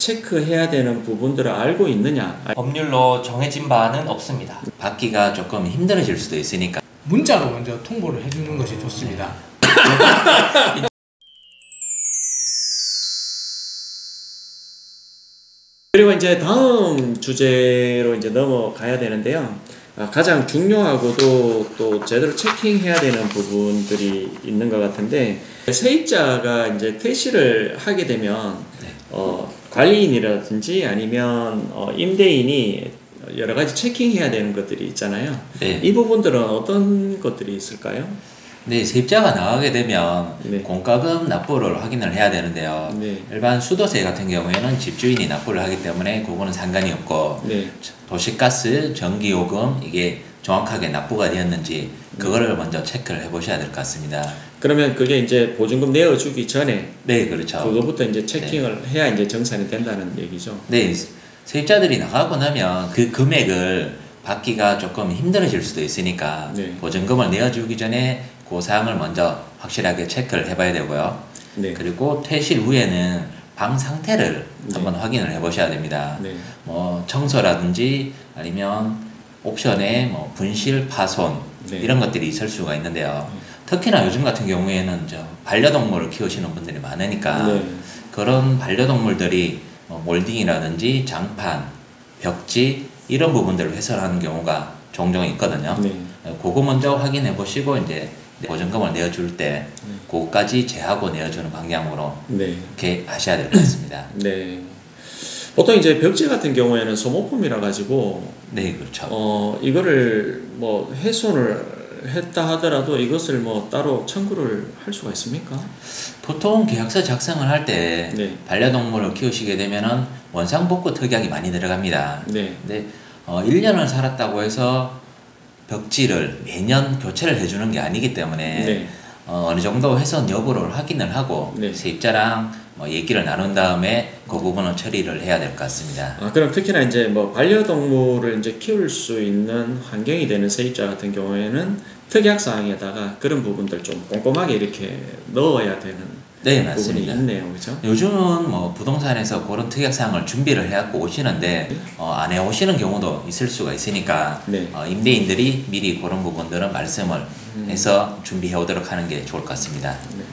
체크해야 되는 부분들을 알고 있느냐? 법률로 정해진 바는 없습니다. 받기가 조금 힘들어질 수도 있으니까 문자로 먼저 통보를 해주는 것이 좋습니다. 그리고 이제 다음 주제로 이제 넘어가야 되는데요. 가장 중요하고도 또 제대로 체킹해야 되는 부분들이 있는 것 같은데, 세입자가 이제 퇴실을 하게 되면 관리인이라든지 아니면 임대인이 여러 가지 체킹해야 되는 것들이 있잖아요. 네. 이 부분들은 어떤 것들이 있을까요? 네, 세입자가 나가게 되면 네. 공과금 납부를 확인을 해야 되는데요. 네. 일반 수도세 같은 경우에는 집주인이 납부를 하기 때문에 그거는 상관이 없고 네. 도시가스, 전기요금 이게 정확하게 납부가 되었는지 그거를 먼저 체크를 해보셔야 될 것 같습니다. 그러면 그게 이제 보증금 내어주기 전에 네, 그렇죠. 그거부터 이제 체킹을 해야 이제 정산이 된다는 얘기죠. 네, 세입자들이 나가고 나면 그 금액을 받기가 조금 힘들어질 수도 있으니까 네. 보증금을 내어주기 전에 그 사항을 먼저 확실하게 체크를 해봐야 되고요. 네. 그리고 퇴실 후에는 방 상태를 네. 한번 확인을 해보셔야 됩니다. 네. 뭐 청소라든지 아니면 옵션에 뭐 분실, 파손 네. 이런 것들이 있을 수가 있는데요. 특히나 요즘 같은 경우에는 반려동물을 키우시는 분들이 많으니까 네. 그런 반려동물들이 몰딩이라든지 장판, 벽지 이런 부분들을 훼손하는 경우가 종종 있거든요. 네. 그거 먼저 확인해 보시고 이제 보증금을 내어줄 때 그거까지 제하고 내어주는 방향으로 네. 이렇게 하셔야 될 것 같습니다. 네. 보통 이제 벽지 같은 경우에는 소모품이라 가지고 네, 그렇죠. 이거를 뭐 훼손을 했다 하더라도 이것을 뭐 따로 청구를 할 수가 있습니까? 보통 계약서 작성을 할 때 네. 반려동물을 키우시게 되면은 원상복구 특약이 많이 들어갑니다. 네. 근데 1년을 살았다고 해서 벽지를 매년 교체를 해주는 게 아니기 때문에 네. 어느 정도 훼손 여부를 확인을 하고 네. 세입자랑 얘기를 나눈 다음에 그 부분은 처리를 해야 될 것 같습니다. 그럼 특히나 이제 뭐 반려동물을 이제 키울 수 있는 환경이 되는 세입자 같은 경우에는 특약 사항에다가 그런 부분들 좀 꼼꼼하게 이렇게 넣어야 되는 네, 부분이 맞습니다. 있네요, 그렇죠? 요즘은 뭐 부동산에서 그런 특약사항을 준비를 해갖고 오시는데 안 해오시는 경우도 있을 수가 있으니까 네. 임대인들이 미리 그런 부분들은 말씀을 해서 준비해 오도록 하는 게 좋을 것 같습니다. 네.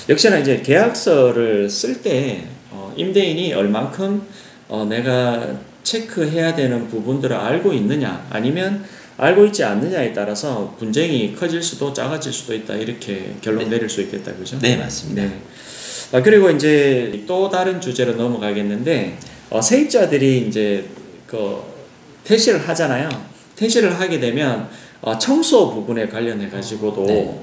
역시나 이제 계약서를 쓸 때 임대인이 얼만큼 내가 체크해야 되는 부분들을 알고 있느냐 아니면 알고 있지 않느냐에 따라서 분쟁이 커질 수도 작아질 수도 있다 이렇게 결론 네. 내릴 수 있겠다, 그죠? 네, 맞습니다. 네. 그리고 이제 또 다른 주제로 넘어가겠는데 세입자들이 이제 퇴실을 하잖아요. 퇴실을 하게 되면 청소 부분에 관련해 가지고도 네.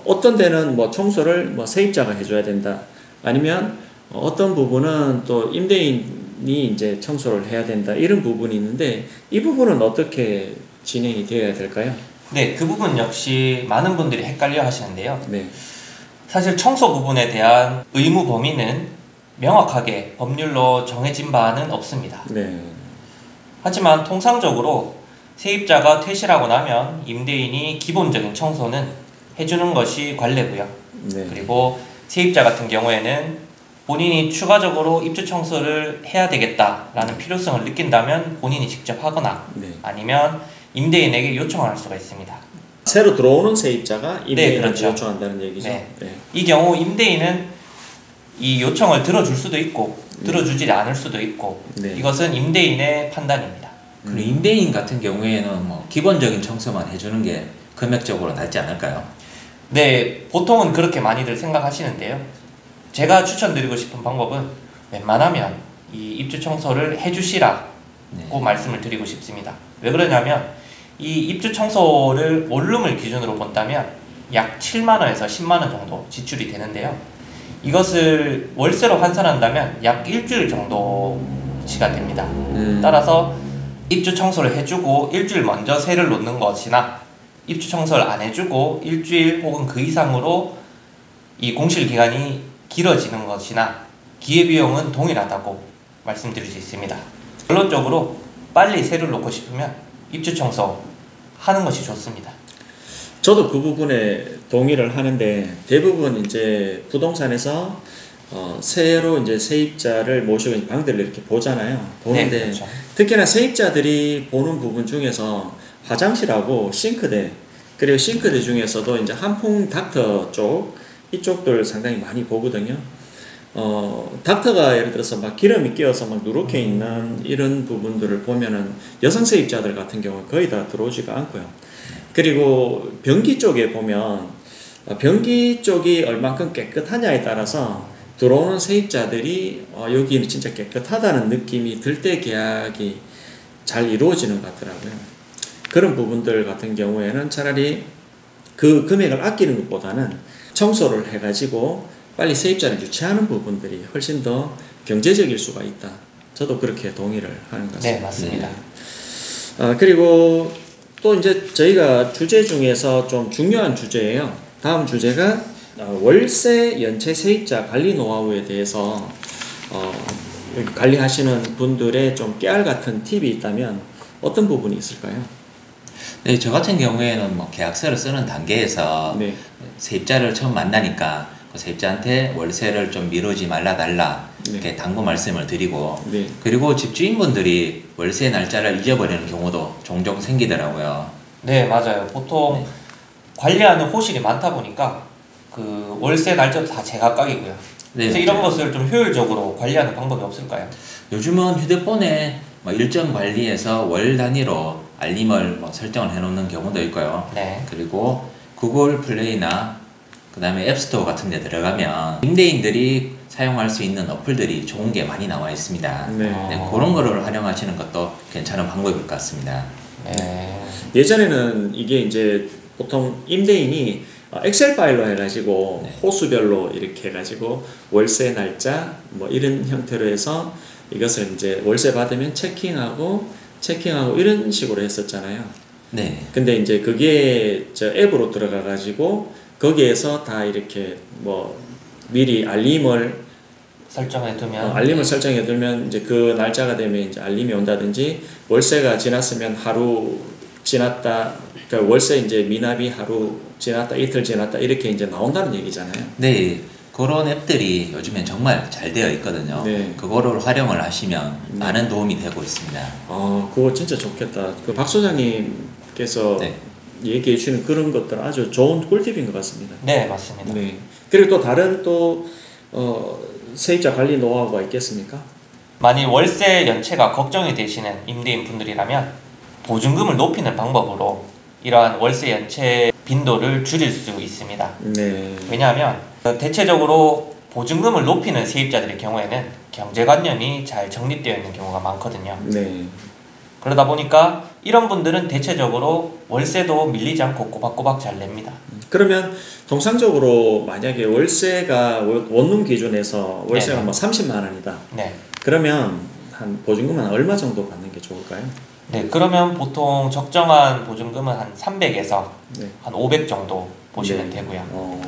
어떤 데는 뭐 청소를 뭐 세입자가 해줘야 된다. 아니면 어떤 부분은 또 임대인이 이제 청소를 해야 된다. 이런 부분이 있는데 이 부분은 어떻게 진행이 되어야 될까요? 네, 그 부분 역시 많은 분들이 헷갈려 하시는데요. 네. 사실 청소 부분에 대한 의무 범위는 명확하게 법률로 정해진 바는 없습니다. 네. 하지만 통상적으로 세입자가 퇴실하고 나면 임대인이 기본적인 청소는 해주는 것이 관례고요. 네. 그리고 세입자 같은 경우에는 본인이 추가적으로 입주 청소를 해야 되겠다라는 필요성을 느낀다면 본인이 직접 하거나 네. 아니면 임대인에게 요청을 할 수가 있습니다. 새로 들어오는 세입자가 임대인한테 그렇죠. 요청한다는 얘기죠. 네. 네. 이 경우 임대인은 이 요청을 들어줄 수도 있고 들어주지 않을 수도 있고 네. 이것은 임대인의 판단입니다. 그리고 임대인 같은 경우에는 뭐 기본적인 청소만 해주는 게 금액적으로 낫지 않을까요? 네, 보통은 그렇게 많이들 생각하시는데요. 제가 추천드리고 싶은 방법은 웬만하면 이 입주 청소를 해주시라고 말씀을 드리고 싶습니다. 왜 그러냐면 이 입주 청소를 원룸을 기준으로 본다면 약 7만원에서 10만원 정도 지출이 되는데요. 이것을 월세로 환산한다면 약 일주일 정도치가 됩니다. 따라서 입주 청소를 해주고 일주일 먼저 세를 놓는 것이나 입주 청소를 안 해주고 일주일 혹은 그 이상으로 이 공실 기간이 길어지는 것이나 기회비용은 동일하다고 말씀드릴 수 있습니다. 결론적으로 빨리 세를 놓고 싶으면 입주 청소 하는 것이 좋습니다. 저도 그 부분에 동의를 하는데 대부분 이제 부동산에서 새로 이제 세입자를 모시고 이제 방들을 이렇게 보잖아요. 보는데 네, 그렇죠. 특히나 세입자들이 보는 부분 중에서 화장실하고 싱크대, 그리고 싱크대 중에서도 이제 한풍 닥터 쪽, 이쪽들 상당히 많이 보거든요. 닥터가 예를 들어서 막 기름이 끼어서 막 누렇게 있는 이런 부분들을 보면은 여성 세입자들 같은 경우는 거의 다 들어오지가 않고요. 그리고 변기 쪽에 보면 변기 쪽이 얼만큼 깨끗하냐에 따라서 들어오는 세입자들이 여기는 진짜 깨끗하다는 느낌이 들 때 계약이 잘 이루어지는 것 같더라고요. 그런 부분들 같은 경우에는 차라리 그 금액을 아끼는 것보다는 청소를 해가지고 빨리 세입자를 유치하는 부분들이 훨씬 더 경제적일 수가 있다. 저도 그렇게 동의를 하는 것 같습니다. 네, 맞습니다. 그리고 또 이제 저희가 주제 중에서 좀 중요한 주제예요. 다음 주제가 월세 연체 세입자 관리 노하우에 대해서 관리하시는 분들의 좀 깨알 같은 팁이 있다면 어떤 부분이 있을까요? 네, 저 같은 경우에는 뭐 계약서를 쓰는 단계에서 네. 세입자를 처음 만나니까 그 세입자한테 월세를 좀 미루지 말라달라 이렇게 당부 말씀을 드리고 네. 그리고 집주인분들이 월세 날짜를 잊어버리는 경우도 종종 생기더라고요. 네, 맞아요. 보통 네. 관리하는 호실이 많다 보니까 그 월세 날짜도 다 제각각이고요. 네, 그래서 맞아요. 이런 것을 좀 효율적으로 관리하는 방법이 없을까요? 요즘은 휴대폰에 뭐 일정 관리해서 월 단위로 알림을 뭐 설정을 해놓는 경우도 있고요. 네. 그리고 구글 플레이나 그 다음에 앱스토어 같은 데 들어가면 임대인들이 사용할 수 있는 어플들이 좋은 게 많이 나와 있습니다. 네. 네, 그런 거를 활용하시는 것도 괜찮은 방법일 것 같습니다. 네. 예전에는 이게 이제 보통 임대인이 엑셀 파일로 해가지고 네. 호수별로 이렇게 해가지고 월세 날짜 뭐 이런 형태로 해서 이것을 이제 월세 받으면 체킹하고 이런 식으로 했었잖아요. 네. 근데 이제 그게 저 앱으로 들어가가지고 거기에서 다 이렇게 뭐 미리 알림을 설정해 두면 알림을 설정해 두면 이제 그 날짜가 되면 이제 알림이 온다든지 월세가 지났으면 하루 지났다, 그러니까 월세 이제 미납이 하루 지났다, 이틀 지났다 이렇게 이제 나온다는 얘기잖아요. 네. 그런 앱들이 요즘엔 정말 잘 되어 있거든요. 네. 그거를 활용을 하시면 많은 도움이 되고 있습니다. 그거 진짜 좋겠다. 그 박 소장님께서 네. 얘기해 주시는 그런 것들 아주 좋은 꿀팁인 것 같습니다. 네, 맞습니다. 네. 그리고 또 다른 또 세입자 관리 노하우가 있겠습니까? 만일 월세 연체가 걱정이 되시는 임대인 분들이라면 보증금을 높이는 방법으로 이러한 월세 연체 빈도를 줄일 수 있습니다. 네. 왜냐하면 대체적으로 보증금을 높이는 세입자들의 경우에는 경제관념이 잘 정립되어 있는 경우가 많거든요. 네. 그러다 보니까 이런 분들은 대체적으로 월세도 밀리지 않고 꼬박꼬박 잘 냅니다. 그러면 통상적으로 만약에 월세가 원룸 기준에서 월세가 네. 뭐 30만 원이다. 네. 그러면 한 보증금은 얼마 정도 받는 게 좋을까요? 네, 그러면 보통 적정한 보증금은 한 300에서 네. 한 500 정도 보시면 네. 되고요.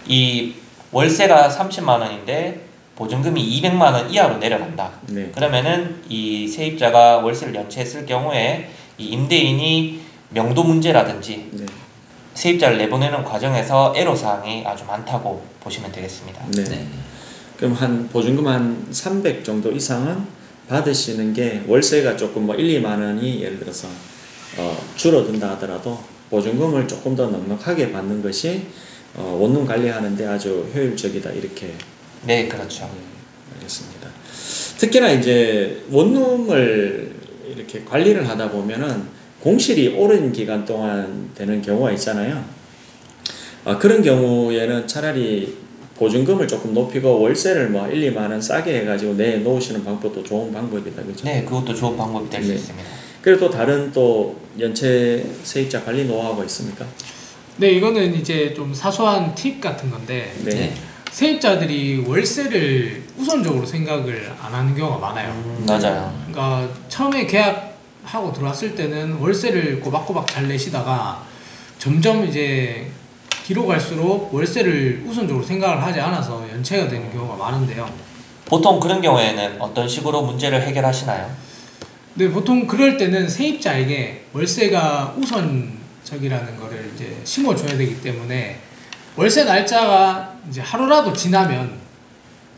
이 월세가 30만 원인데 보증금이 200만 원 이하로 내려간다. 네. 그러면은 이 세입자가 월세를 연체했을 경우에 이 임대인이 명도 문제라든지 네. 세입자를 내보내는 과정에서 애로사항이 아주 많다고 보시면 되겠습니다. 네. 네. 그럼 한 보증금 한 300 정도 이상은 받으시는 게 월세가 조금 뭐 1, 2만 원이 예를 들어서 줄어든다 하더라도 보증금을 조금 더 넉넉하게 받는 것이 원룸 관리하는데 아주 효율적이다 이렇게. 네, 그렇죠. 알겠습니다. 특히나 이제 원룸을 이렇게 관리를 하다 보면은 공실이 오랜 기간 동안 되는 경우가 있잖아요. 그런 경우에는 차라리 보증금을 조금 높이고 월세를 뭐 1, 2만 원 싸게 해가지고 내놓으시는 방법도 좋은 방법이다, 그렇죠? 네, 그것도 좋은 방법이 될 수 네. 있습니다. 그리고 또 다른 또 연체 세입자 관리 노하우가 있습니까? 네, 이거는 이제 좀 사소한 팁 같은 건데 네. 네. 세입자들이 월세를 우선적으로 생각을 안 하는 경우가 많아요. 맞아요. 그러니까 처음에 계약하고 들어왔을 때는 월세를 꼬박꼬박 잘 내시다가 점점 이제 뒤로 갈수록 월세를 우선적으로 생각을 하지 않아서 연체가 되는 경우가 많은데요. 보통 그런 경우에는 어떤 식으로 문제를 해결하시나요? 네, 보통 그럴 때는 세입자에게 월세가 우선적이라는 거를 이제 심어줘야 되기 때문에 월세 날짜가 이제 하루라도 지나면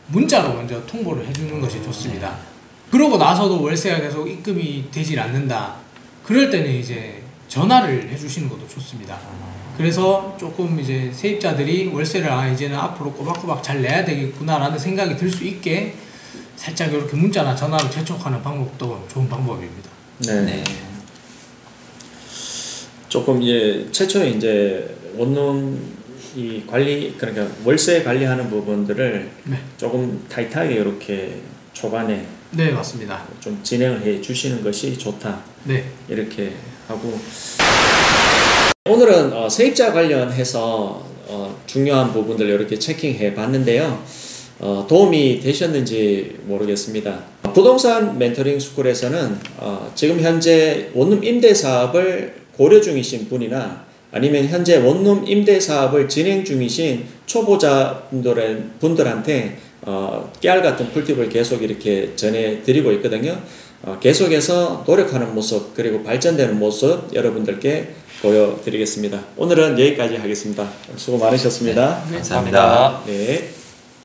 문자로 먼저 통보를 해주는 것이 좋습니다. 그러고 나서도 월세가 계속 입금이 되질 않는다. 그럴 때는 이제 전화를 해주시는 것도 좋습니다. 그래서 조금 이제 세입자들이 월세를 이제는 앞으로 꼬박꼬박 잘 내야 되겠구나라는 생각이 들 수 있게 살짝 이렇게 문자나 전화로 재촉하는 방법도 좋은 방법입니다. 네. 조금 이제 최초에 이제 원룸 이 관리 그러니까 월세 관리하는 부분들을 네. 조금 타이트하게 이렇게 초반에 네, 맞습니다. 좀 진행을 해 주시는 것이 좋다. 네. 이렇게 하고 오늘은 세입자 관련해서 중요한 부분들 이렇게 체킹해 봤는데요. 도움이 되셨는지 모르겠습니다. 부동산 멘토링 스쿨에서는 지금 현재 원룸 임대 사업을 고려 중이신 분이나 아니면 현재 원룸 임대 사업을 진행 중이신 초보자분들한테 깨알 같은 꿀팁을 계속 이렇게 전해드리고 있거든요. 계속해서 노력하는 모습 그리고 발전되는 모습 여러분들께 보여드리겠습니다. 오늘은 여기까지 하겠습니다. 수고 많으셨습니다. 네, 감사합니다. 네.